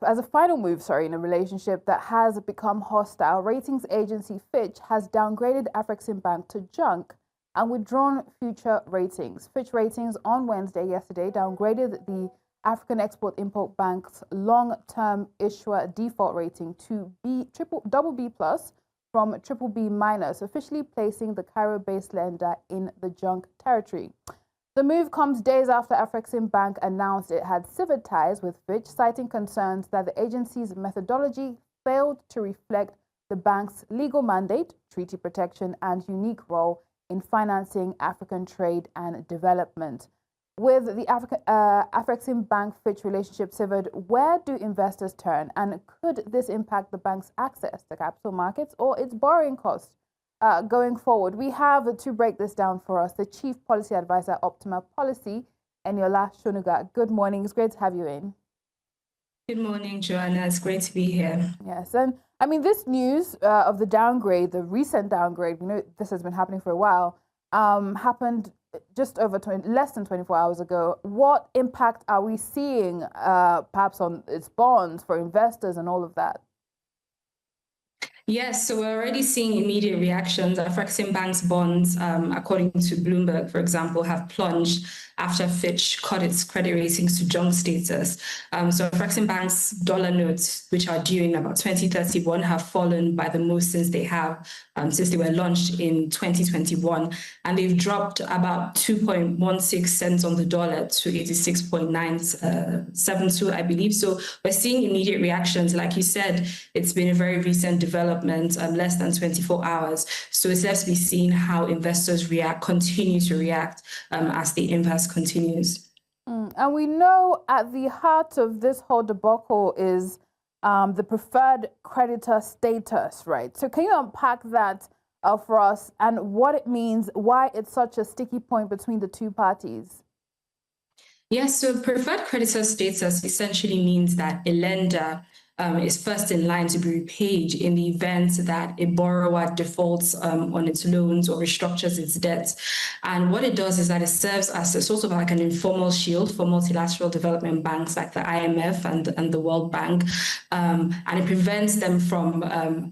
as a final move, in a relationship that has become hostile, ratings agency Fitch has downgraded Afreximbank to junk and withdrawn future ratings. Fitch Ratings on Wednesday, yesterday, downgraded the African Export-Import Bank's long-term issuer default rating to double B plus from triple B minus, officially placing the Cairo-based lender in the junk territory. The move comes days after Afreximbank announced it had severed ties with Fitch, citing concerns that the agency's methodology failed to reflect the bank's legal mandate, treaty protection, and unique role in financing African trade and development. With the Afreximbank-Fitch relationship severed, where do investors turn? And could this impact the bank's access to capital markets or its borrowing costs? Going forward, we have to break this down for us the Chief Policy Advisor at Optima Policy, Eniola Sonuga. Good morning. It's great to have you in. Good morning, Joanna. It's great to be here. Yes, and I mean, this news of the downgrade, the recent downgrade, this has been happening for a while, happened just over less than 24 hours ago. What impact are we seeing perhaps on its bonds for investors and all of that? Yes, so we're already seeing immediate reactions. Afreximbank's bonds, according to Bloomberg, for example, have plunged after Fitch cut its credit ratings to junk status. So Afreximbank's dollar notes, which are due in about 2031, have fallen by the most since they were launched in 2021, and they've dropped about 2.16 cents on the dollar to 86.972, I believe. So we're seeing immediate reactions. Like you said, it's been a very recent development, less than 24 hours. So it's left to be seen how investors continue to react as the impasse continues. And we know at the heart of this whole debacle is the preferred creditor status, right? So can you unpack that for us and what it means, why it's such a sticky point between the two parties? Yes, so preferred creditor status essentially means that a lender is first in line to be repaid in the event that a borrower defaults on its loans or restructures its debts. And what it does is that it serves as a sort of like an informal shield for multilateral development banks like the IMF and the World Bank. And it prevents them from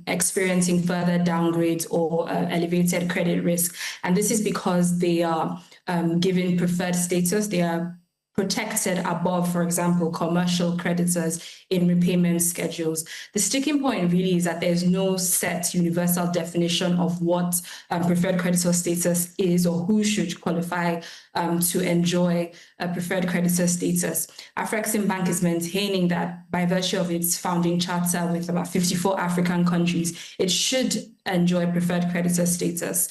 experiencing further downgrades or elevated credit risk. And this is because they are given preferred status. They are protected above, for example, commercial creditors in repayment schedules. The sticking point really is that there's no set universal definition of what preferred creditor status is or who should qualify to enjoy a preferred creditor status. Afreximbank is maintaining that by virtue of its founding charter with about 54 African countries, it should enjoy preferred creditor status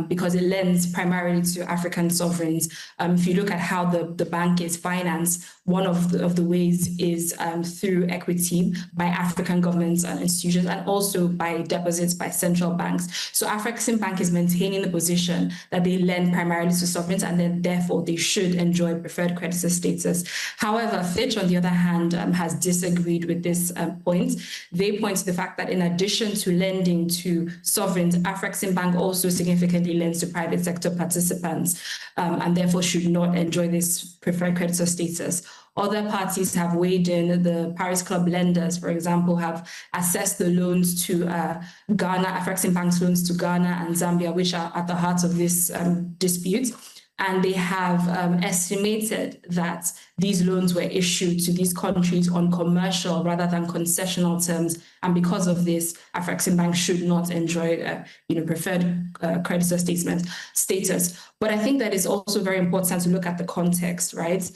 because it lends primarily to African sovereigns. If you look at how the bank is financed, one of the ways is through equity by African governments and institutions, and also by deposits by central banks. So Afreximbank is maintaining the position that they lend primarily to sovereigns, and then therefore they should enjoy preferred creditor status. However, Fitch, on the other hand, has disagreed with this point. They point to the fact that in addition to lending to sovereigns, Afreximbank also significantly lends to private sector participants, and therefore should not enjoy this preferred creditor status. Other parties have weighed in. The Paris Club lenders, for example, have assessed the loans to Ghana, Afreximbank's loans to Ghana and Zambia, which are at the heart of this dispute. And they have estimated that these loans were issued to these countries on commercial rather than concessional terms. And because of this, Afreximbank should not enjoy preferred creditor status. But I think that it's also very important to look at the context, right?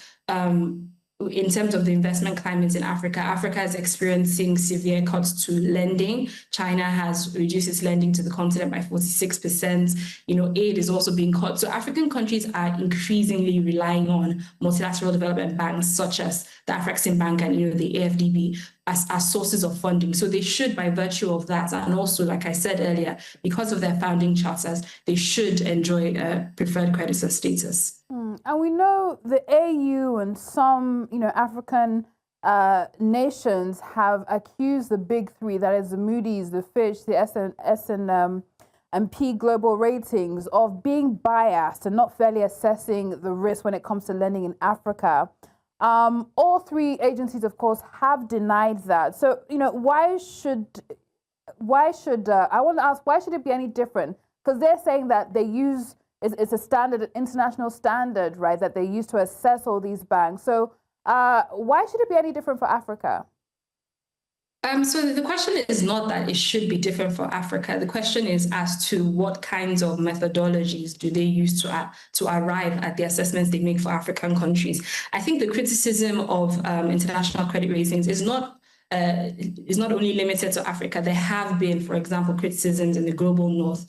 In terms of the investment climate in Africa, Africa is experiencing severe cuts to lending. China has reduced its lending to the continent by 46%. Aid is also being cut. So African countries are increasingly relying on multilateral development banks such as the Afreximbank and the AFDB as sources of funding. So they should, by virtue of that, and also, like I said earlier, because of their founding charters, they should enjoy preferred creditor status. And we know the AU and some, African nations have accused the big three, that is the Moody's, the Fitch, the S&P Global Ratings, of being biased and not fairly assessing the risk when it comes to lending in Africa. All three agencies, of course, have denied that. So, why should I want to ask, why should it be any different? Because they're saying that it's a standard, international standard, right, that they use to assess all these banks. So why should it be any different for Africa? So the question is not that it should be different for Africa. The question is as to what kinds of methodologies do they use to arrive at the assessments they make for African countries. I think the criticism of international credit ratings is not only limited to Africa. There have been, for example, criticisms in the global north.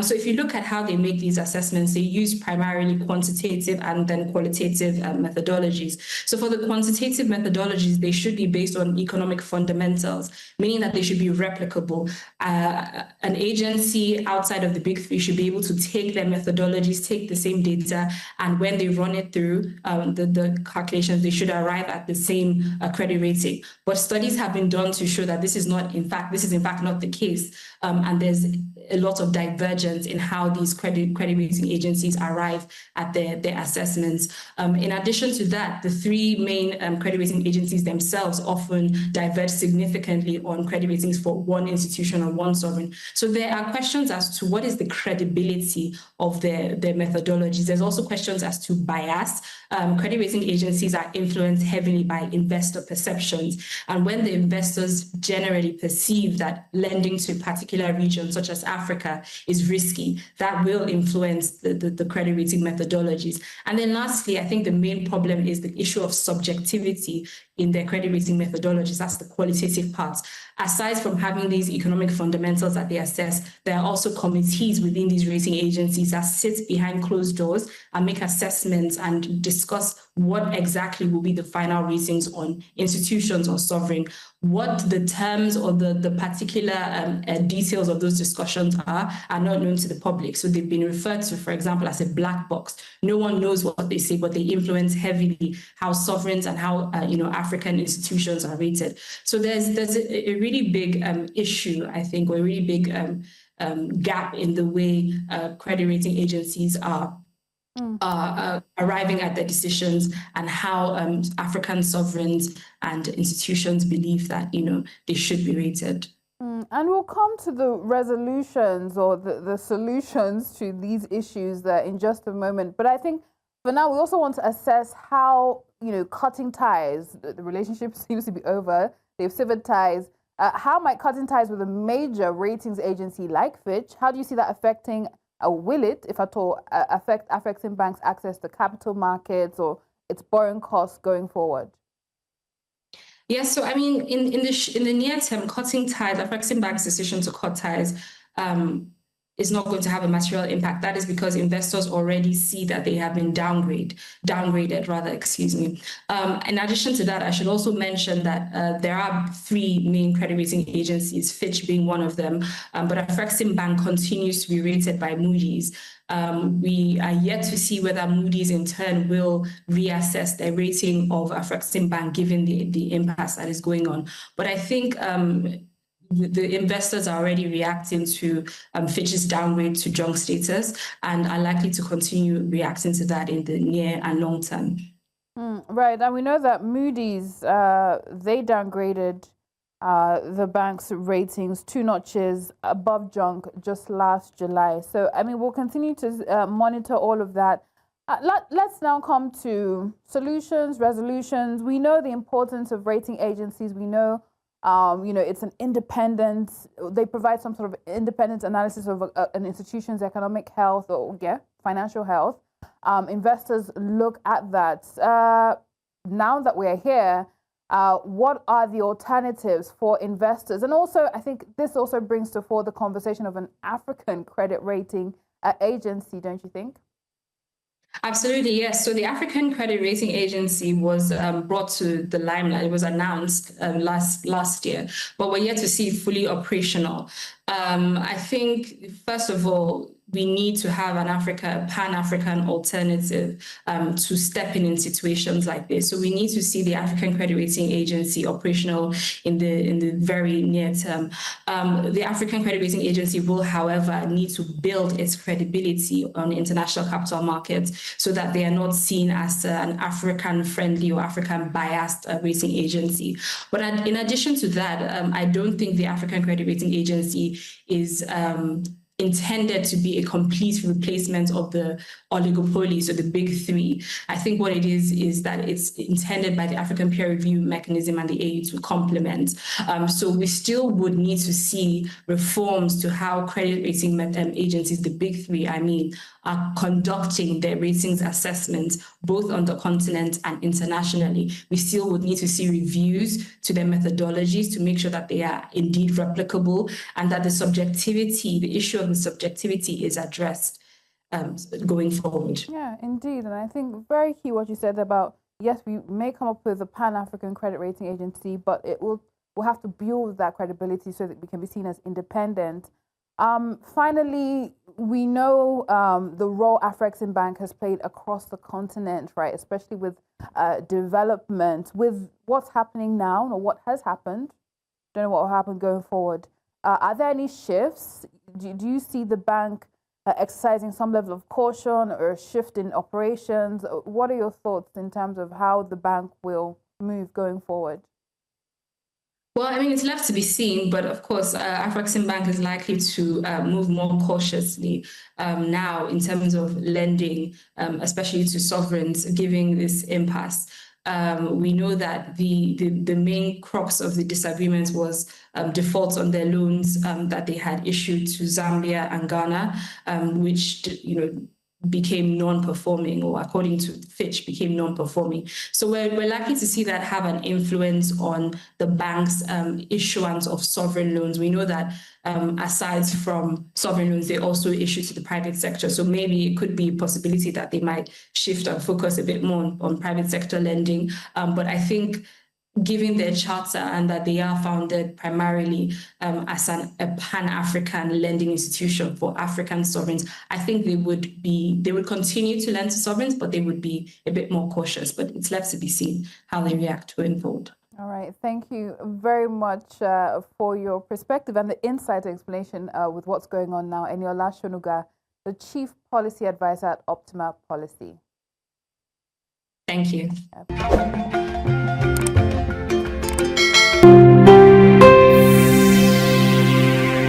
So if you look at how they make these assessments, they use primarily quantitative and then qualitative methodologies. So for the quantitative methodologies, they should be based on economic fundamentals, meaning that they should be replicable. An agency outside of the big three should be able to take their methodologies, take the same data, and when they run it through the calculations, they should arrive at the same credit rating. But studies have been done to show that this is in fact not the case, and there's a lot of divergence in how these credit rating agencies arrive at their assessments. In addition to that, the three main credit rating agencies themselves often diverge significantly on credit ratings for one institution or one sovereign. So there are questions as to what is the credibility of their methodologies. There's also questions as to bias. Credit rating agencies are influenced heavily by investor perceptions, and when the investors generally perceive that lending to a particular region, such as Africa, is risky, that will influence the credit rating methodologies. And then lastly, I think the main problem is the issue of subjectivity in their credit rating methodologies. That's the qualitative part. Aside from having these economic fundamentals that they assess, there are also committees within these rating agencies that sit behind closed doors and make assessments and discuss what exactly will be the final ratings on institutions or sovereign. What the terms or the particular details of those discussions are not known to the public. So they've been referred to, for example, as a black box. No one knows what they say, but they influence heavily how sovereigns and how African institutions are rated. So there's a really big issue, I think, or a really big gap in the way credit rating agencies are arriving at their decisions, and how African sovereigns and institutions believe that they should be rated. And we'll come to the resolutions or the solutions to these issues in just a moment. But I think for now, we also want to assess how, cutting ties, the relationship seems to be over, they've severed ties. How might cutting ties with a major ratings agency like Fitch, how do you see that affecting, will it, if at all, affect Afreximbank's access to capital markets or its borrowing costs going forward? Yes, so I mean, in the near term, cutting ties, Afreximbank's decision to cut ties is not going to have a material impact. That is because investors already see that they have been downgraded rather, excuse me. In addition to that, I should also mention that there are three main credit rating agencies, Fitch being one of them, but Afreximbank continues to be rated by Moody's. We are yet to see whether Moody's in turn will reassess their rating of Afreximbank given the impasse that is going on. But I think the investors are already reacting to Fitch's downgrade to junk status, and are likely to continue reacting to that in the near and long term. Right, and we know that Moody's, they downgraded the bank's ratings 2 notches above junk just last July. So, I mean, we'll continue to monitor all of that. Let's now come to solutions, resolutions. We know the importance of rating agencies. We know it's an independent, they provide some sort of independent analysis of an institution's economic health or financial health. Investors look at that. Now that we're here, what are the alternatives for investors? And also, I think this also brings to fore the conversation of an African credit rating agency, don't you think? Absolutely, yes. So the African Credit Rating Agency was brought to the limelight. It was announced last year, but we're yet to see fully operational. I think, first of all, we need to have a Pan-African alternative to step in situations like this. So we need to see the African Credit Rating Agency operational in the very near term. The African Credit Rating Agency will, however, need to build its credibility on international capital markets so that they are not seen as an African-friendly or African-biased rating agency. But in addition to that, I don't think the African Credit Rating Agency is intended to be a complete replacement of the oligopoly, so the big three. I think what it is that it's intended by the African peer review mechanism and the AU to complement. So we still would need to see reforms to how credit rating agencies, the big three, I mean, are conducting their ratings assessments, both on the continent and internationally. We still would need to see reviews to their methodologies to make sure that they are indeed replicable and that the subjectivity, the issue of the subjectivity is addressed going forward. Yeah, indeed. And I think very key what you said about, yes, we may come up with a Pan-African credit rating agency, but we'll have to build that credibility so that we can be seen as independent. Finally, we know the role Afreximbank has played across the continent, right? Especially with development, with what's happening now or what has happened. Don't know what will happen going forward. Are there any shifts? Do you see the bank exercising some level of caution or a shift in operations? What are your thoughts in terms of how the bank will move going forward? Well, I mean, it's left to be seen, but of course, Afreximbank is likely to move more cautiously now in terms of lending, especially to sovereigns, given this impasse. We know that the main crux of the disagreement was defaults on their loans that they had issued to Zambia and Ghana, which became non-performing, or according to Fitch, became non-performing. So we're likely to see that have an influence on the bank's issuance of sovereign loans. We know that aside from sovereign loans, they also issue to the private sector. So maybe it could be a possibility that they might shift and focus a bit more on private sector lending. But I think given their charter and that they are founded primarily as a Pan-African lending institution for African sovereigns, I think they would continue to lend to sovereigns, but they would be a bit more cautious. But it's left to be seen how they react going forward. All right, thank you very much for your perspective and the insight and explanation with what's going on now. Eniola Sonuga, the Chief Policy Advisor at Optima Policy. Thank you.